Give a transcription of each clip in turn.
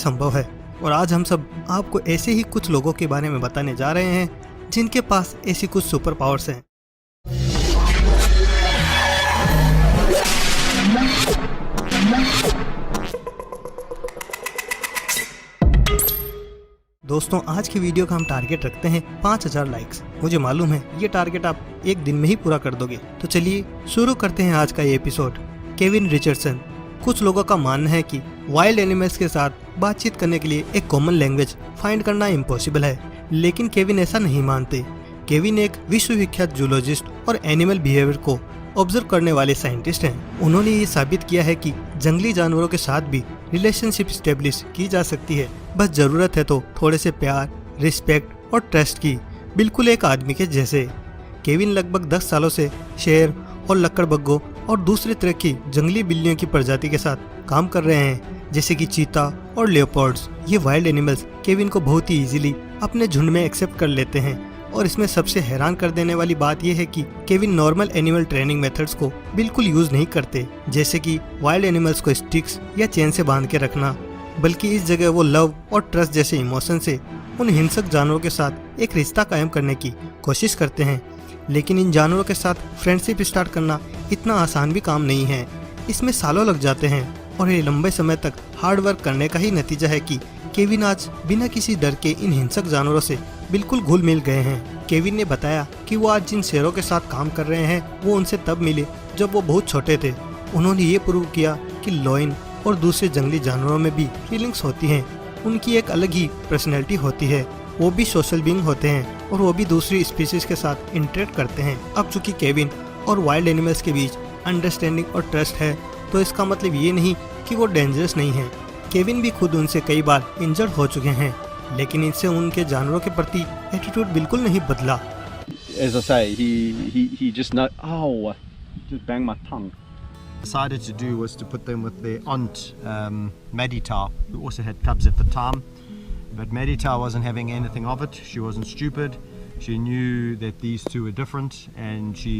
संभव है। और आज हम सब आपको ऐसे ही कुछ लोगों के बारे में बताने जा रहे हैं जिनके पास ऐसी कुछ सुपर पावर्स हैं। दोस्तों, आज की वीडियो का हम टारगेट रखते हैं 5000 लाइक्स। मुझे मालूम है ये टारगेट आप एक दिन में ही पूरा कर दोगे। तो चलिए शुरू करते हैं आज का ये एपिसोड। Kevin Richardson. कुछ लोगों का मानना है कि वाइल्ड एनिमल्स के साथ बातचीत करने के लिए एक कॉमन लैंग्वेज फाइंड करना इम्पॉसिबल है, लेकिन केविन ऐसा नहीं मानते। केविन एक विश्वविख्यात जूलॉजिस्ट और एनिमल बिहेवियर को ऑब्जर्व करने वाले साइंटिस्ट हैं। उन्होंने ये साबित किया है कि जंगली जानवरों के साथ भी रिलेशनशिप स्टेब्लिश की जा सकती है। बस जरूरत है तो थोड़े से प्यार, रिस्पेक्ट और ट्रस्ट की, बिल्कुल एक आदमी के जैसे। केविन लगभग 10 सालों से शेर और लकड़बग्गों और दूसरे तरह की जंगली बिल्लियों की प्रजाति के साथ काम कर रहे हैं, जैसे कि चीता और लेपर्ड्स। ये वाइल्ड एनिमल्स केविन को बहुत ही इजीली अपने झुंड में एक्सेप्ट कर लेते हैं। और इसमें सबसे हैरान कर देने वाली बात यह है कि Kevin normal animal training methods को बिल्कुल यूज नहीं करते, जैसे कि वाइल्ड एनिमल्स को स्टिक्स या चेन से बांध के रखना, बल्कि इस जगह वो लव और ट्रस्ट जैसे इमोशन से उन हिंसक जानवरों के साथ एक रिश्ता कायम करने की कोशिश करते हैं। लेकिन इन जानवरों के साथ फ्रेंडशिप स्टार्ट करना इतना आसान भी काम नहीं है। इसमें सालों लग जाते हैं और ये लंबे समय तक हार्ड वर्क करने का ही नतीजा है कि केविन आज बिना किसी डर के इन हिंसक जानवरों से बिल्कुल घुल मिल गए हैं। केविन ने बताया कि वो आज जिन शेरों के साथ काम कर रहे हैं वो उनसे तब मिले जब वो बहुत छोटे थे। उन्होंने ये प्रूव किया कि लॉयन और दूसरे जंगली जानवरों में भी फीलिंग्स होती हैं। उनकी एक अलग ही पर्सनैलिटी होती है। वो भी सोशल बीइंग होते हैं और वो भी दूसरी स्पीसीज के साथ इंटरेक्ट करते हैं। अब चूंकि केविन और वाइल्ड एनिमल्स के बीच अंडरस्टैंडिंग और ट्रस्ट है, तो इसका मतलब ये नहीं कि वो डेंजरस नहीं है। केविन भी खुद उनसे कई बार इंजर्ड हो चुके हैं, लेकिन इससे उनके जानवरों के प्रति एटीट्यूड बिल्कुल नहीं बदला। As I say, he just just banged my tongue. Decided to do was to put them with their aunt, Maddie Tar, who also had cubs at the time. But Maddie Tar wasn't having anything of it. She wasn't stupid. She knew that these two were different, and she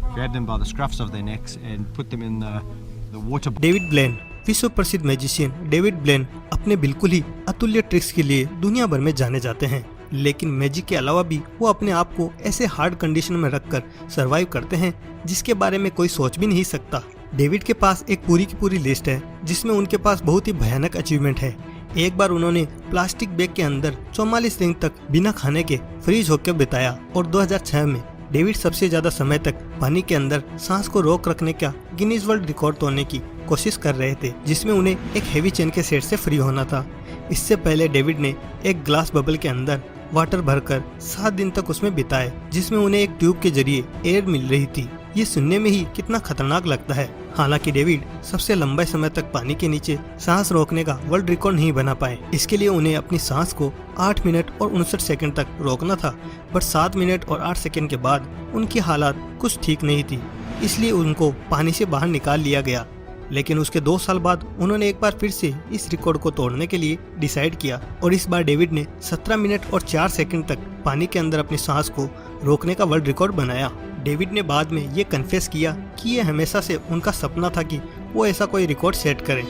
grabbed them by the scruffs of their necks and put them in the water. David Blaine. विश्व प्रसिद्ध magician David ब्लेन अपने बिल्कुल ही अतुल्य tricks के लिए दुनिया भर में जाने जाते हैं, लेकिन मैजिक के अलावा भी वो अपने आप को ऐसे हार्ड कंडीशन में रखकर सरवाइव करते हैं जिसके बारे में कोई सोच भी नहीं सकता। डेविड के पास एक पूरी की पूरी लिस्ट है जिसमें उनके पास बहुत ही भयानक अचीवमेंट है। एक बार उन्होंने प्लास्टिक बैग के अंदर 44 दिन तक बिना खाने के फ्रीज होकर बिताया और 2006 में डेविड सबसे ज्यादा समय तक पानी के अंदर सांस को रोक रखने का गिनीज वर्ल्ड रिकॉर्ड तोड़ने की कोशिश कर रहे थे, जिसमें उन्हें एक हेवी चेन के सेट से फ्री होना था। इससे पहले डेविड ने एक ग्लास बबल के अंदर वाटर भरकर 7 दिन तक उसमें बिताए, जिसमें उन्हें एक ट्यूब के जरिए एयर मिल रही थी। ये सुनने में ही कितना खतरनाक लगता है। हालांकि डेविड सबसे लंबे समय तक पानी के नीचे सांस रोकने का वर्ल्ड रिकॉर्ड नहीं बना पाए। इसके लिए उन्हें अपनी सांस को 8 मिनट और 59 सेकंड तक रोकना था, पर 7 मिनट और 8 सेकंड के बाद उनकी हालत कुछ ठीक नहीं थी, इसलिए उनको पानी से बाहर निकाल लिया गया। लेकिन उसके 2 साल बाद उन्होंने एक बार फिर से इस रिकॉर्ड को तोड़ने के लिए डिसाइड किया और इस बार डेविड ने 17 मिनट और 4 सेकंड तक पानी के अंदर अपनी सांस को रोकने का वर्ल्ड रिकॉर्ड बनाया। डेविड ने बाद में ये कन्फेस किया कि ये हमेशा से उनका सपना था कि वो ऐसा कोई रिकॉर्ड सेट करे।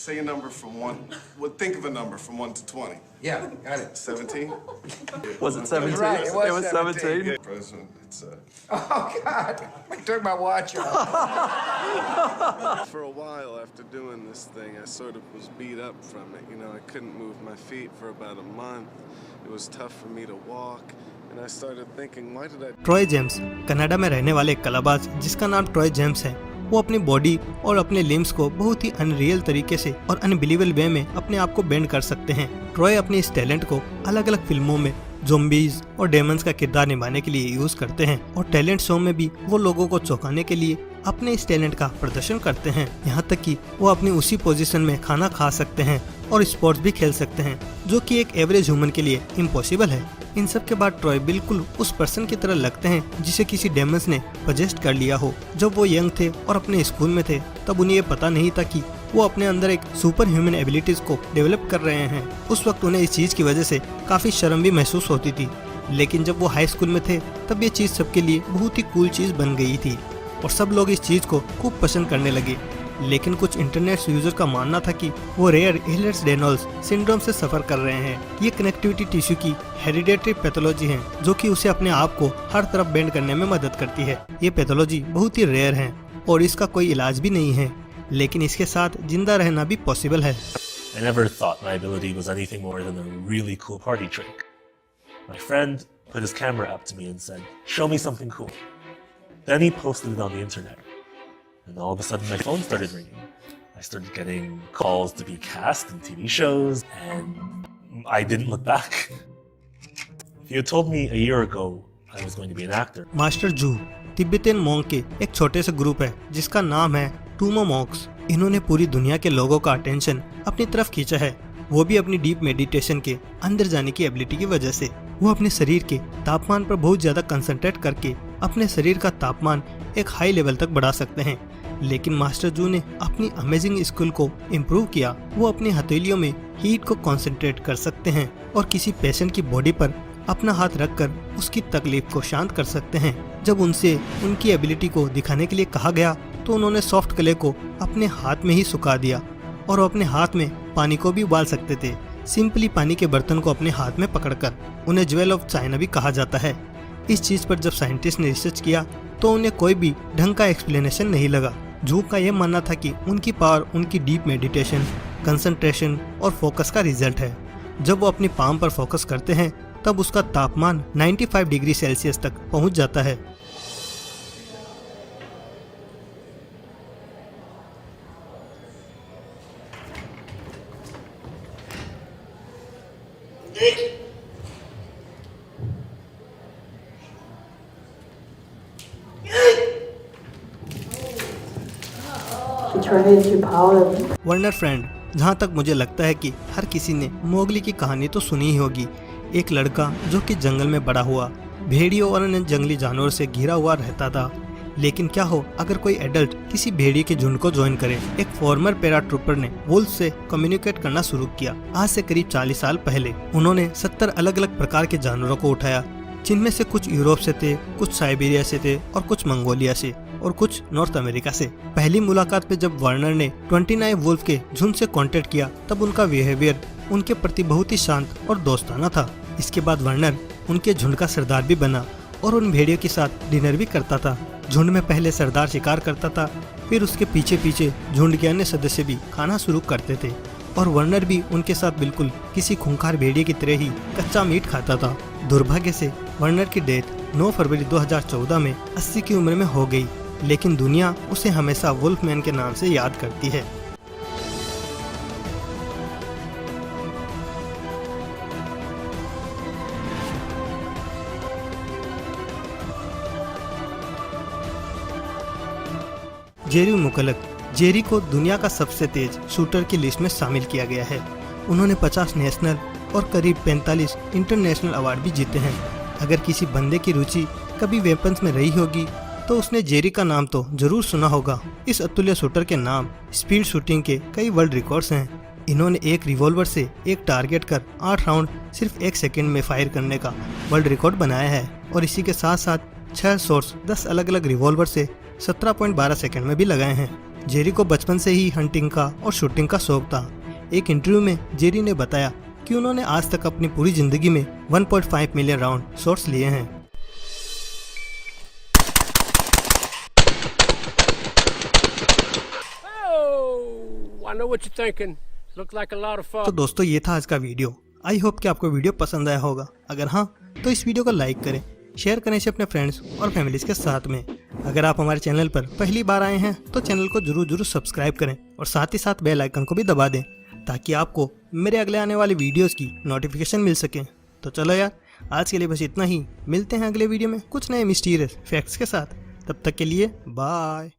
Say a number from 1. Well, think of a number from 1 to 20. Yeah, got it. 17? Was it 17? Right, it was 17. 17. President, it's Oh, God. I took my watch off. For a while after doing this thing, I sort of was beat up from it. You know, I couldn't move my feet for about a month. It was tough for me to walk. And I started thinking, why did I... Troy James Canada में रहने वाले एक कलाबाज जिसका नाम Troy James है। वो अपनी body और अपने लिम्स को बहुत ही अनरियल तरीके से और अनबिलीवेबल वे में अपने आप को बेंड कर सकते हैं। ट्रॉय अपने इस टैलेंट को अलग अलग फिल्मों में ज़ॉम्बीज और डेमंस का किरदार निभाने के लिए यूज करते हैं और टैलेंट शो में भी वो लोगों को चौंकाने के लिए अपने इस टैलेंट का प्रदर्शन करते हैं। यहाँ तक कि वो अपनी उसी पोजीशन में खाना खा सकते हैं और स्पोर्ट्स भी खेल सकते हैं, जो कि एक एवरेज ह्यूमन के लिए इम्पॉसिबल है। इन सब के बाद ट्रॉय बिल्कुल उस पर्सन की तरह लगते हैं जिसे किसी डेमंस ने पजेस्ट कर लिया हो। जब वो यंग थे और अपने स्कूल में थे तब उन्हें ये पता नहीं था कि वो अपने अंदर एक सुपर ह्यूमन एबिलिटीज को डेवलप कर रहे हैं। उस वक्त उन्हें इस चीज की वजह से काफी शर्म भी महसूस होती थी, लेकिन जब वो हाई स्कूल में थे तब ये चीज सबके लिए बहुत ही कूल चीज बन गई थी और सब लोग इस चीज को खूब पसंद करने लगे। लेकिन कुछ इंटरनेट यूजर का मानना था कि वो रेयर एहलर्स-डायनेल्स सिंड्रोम से सफर कर रहे हैं। ये कनेक्टिविटी टिश्यू की हेरिडेटरी पैथोलॉजी है जो कि उसे अपने आप को हर तरफ बेंड करने में मदद करती है। ये पैथोलॉजी बहुत ही रेयर है और इसका कोई इलाज भी नहीं है, लेकिन इसके साथ जिंदा रहना भी पॉसिबल है। I never thought my ability was anything more than a really cool party trick. My friend put his camera up to me and said, "Show me something cool." Then he posted it on the internet. And all of a sudden my phone started ringing. I started getting calls to be cast in TV shows and I didn't look back. If you had told me a year ago I was going to be an actor. Master जू Tibetan monk के एक छोटे से group है जिसका नाम है टूमो Monks. इन्होंने पूरी दुनिया के लोगों का अटेंशन अपनी तरफ खींचा है, वो भी अपनी डीप मेडिटेशन के अंदर जाने की एबिलिटी की वजह से। वो अपने शरीर के तापमान पर बहुत ज्यादा कंसंट्रेट करके अपने शरीर का तापमान एक हाई लेवल तक बढ़ा सकते हैं। लेकिन मास्टर जू ने अपनी अमेजिंग स्किल को इम्प्रूव किया। वो अपनी हथेलियों में हीट को कंसंट्रेट कर सकते हैं और किसी पेशेंट की बॉडी पर अपना हाथ रखकर उसकी तकलीफ को शांत कर सकते हैं। जब उनसे उनकी एबिलिटी को दिखाने के लिए कहा गया तो उन्होंने सॉफ्ट क्ले को अपने हाथ में ही सुखा दिया और अपने हाथ में पानी को भी उबाल सकते थे, सिंपली पानी के बर्तन को अपने हाथ में पकड़कर। उन्हें ज्वेल ऑफ चाइना भी कहा जाता है। इस चीज पर जब साइंटिस्ट ने रिसर्च किया तो उन्हें कोई भी ढंग का एक्सप्लेनेशन नहीं लगा। जू का यह मानना था कि उनकी पावर उनकी डीप मेडिटेशन, कंसंट्रेशन और फोकस का रिजल्ट है। जब वो अपनी पाम पर फोकस करते हैं तब उसका तापमान 95 डिग्री सेल्सियस तक पहुंच जाता है। वर्नर फ्रेंड, जहाँ तक मुझे लगता है कि हर किसी ने मोगली की कहानी तो सुनी ही होगी। एक लड़का जो कि जंगल में बड़ा हुआ, भेड़ियों और अन्य जंगली जानवरों से घिरा हुआ रहता था। लेकिन क्या हो अगर कोई एडल्ट किसी भेड़िए के झुंड को ज्वाइन करे। एक फॉर्मर पैराट्रूपर ने वुल्फ से कम्युनिकेट करना शुरू किया। आज से करीब 40 साल पहले उन्होंने 70 अलग अलग प्रकार के जानवरों को उठाया, जिनमें से कुछ यूरोप से थे, कुछ साइबेरिया से थे और कुछ मंगोलिया से और कुछ नॉर्थ अमेरिका से। पहली मुलाकात पे जब वर्नर ने 29 वुल्फ के झुंड से कांटेक्ट किया तब उनका बिहेवियर उनके प्रति बहुत ही शांत और दोस्ताना था। इसके बाद वर्नर उनके झुंड का सरदार भी बना और उन भेड़ियों के साथ डिनर भी करता था। झुंड में पहले सरदार शिकार करता था, फिर उसके पीछे पीछे झुंड के अन्य सदस्य भी खाना शुरू करते थे और वर्नर भी उनके साथ बिल्कुल किसी खूंखार भेड़िए की तरह ही कच्चा मीट खाता था। दुर्भाग्य से वर्नर की डेथ 9 फरवरी 2014 में 80 की उम्र में हो गई, लेकिन दुनिया उसे हमेशा वुल्फमैन के नाम से याद करती है। जेरी मुकलक, जेरी को दुनिया का सबसे तेज शूटर की लिस्ट में शामिल किया गया है। उन्होंने 50 नेशनल और करीब 45 इंटरनेशनल अवार्ड भी जीते हैं। अगर किसी बंदे की रुचि कभी वेपन्स में रही होगी तो उसने जेरी का नाम तो जरूर सुना होगा। इस अतुल्य शूटर के नाम स्पीड शूटिंग के कई वर्ल्ड रिकॉर्ड्स हैं। इन्होंने एक रिवॉल्वर से एक टारगेट कर 8 राउंड सिर्फ 1 सेकंड में फायर करने का वर्ल्ड रिकॉर्ड बनाया है और इसी के साथ साथ 6 शॉट्स 10 अलग अलग रिवॉल्वर से 17.12 सेकंड में भी लगाए हैं। जेरी को बचपन से ही हंटिंग का और शूटिंग का शौक था। एक इंटरव्यू में जेरी ने बताया कि उन्होंने आज तक अपनी पूरी जिंदगी में 1.5 मिलियन राउंड शॉट्स लिए हैं। तो दोस्तों ये था आज का वीडियो। आई होप कि आपको वीडियो पसंद आया होगा। अगर हाँ तो इस वीडियो को लाइक करें, शेयर करें इसे अपने फ्रेंड्स और फैमिलीज के साथ में। अगर आप हमारे चैनल पर पहली बार आए हैं तो चैनल को जरूर सब्सक्राइब करें और साथ ही साथ बेल आइकन को भी दबा दें ताकि आपको मेरे अगले आने वाली वीडियोस की नोटिफिकेशन मिल सके। तो चलो यार, आज के लिए बस इतना ही। मिलते हैं अगले वीडियो में कुछ नए मिस्टीरियस फैक्ट्स के साथ। तब तक के लिए बाय।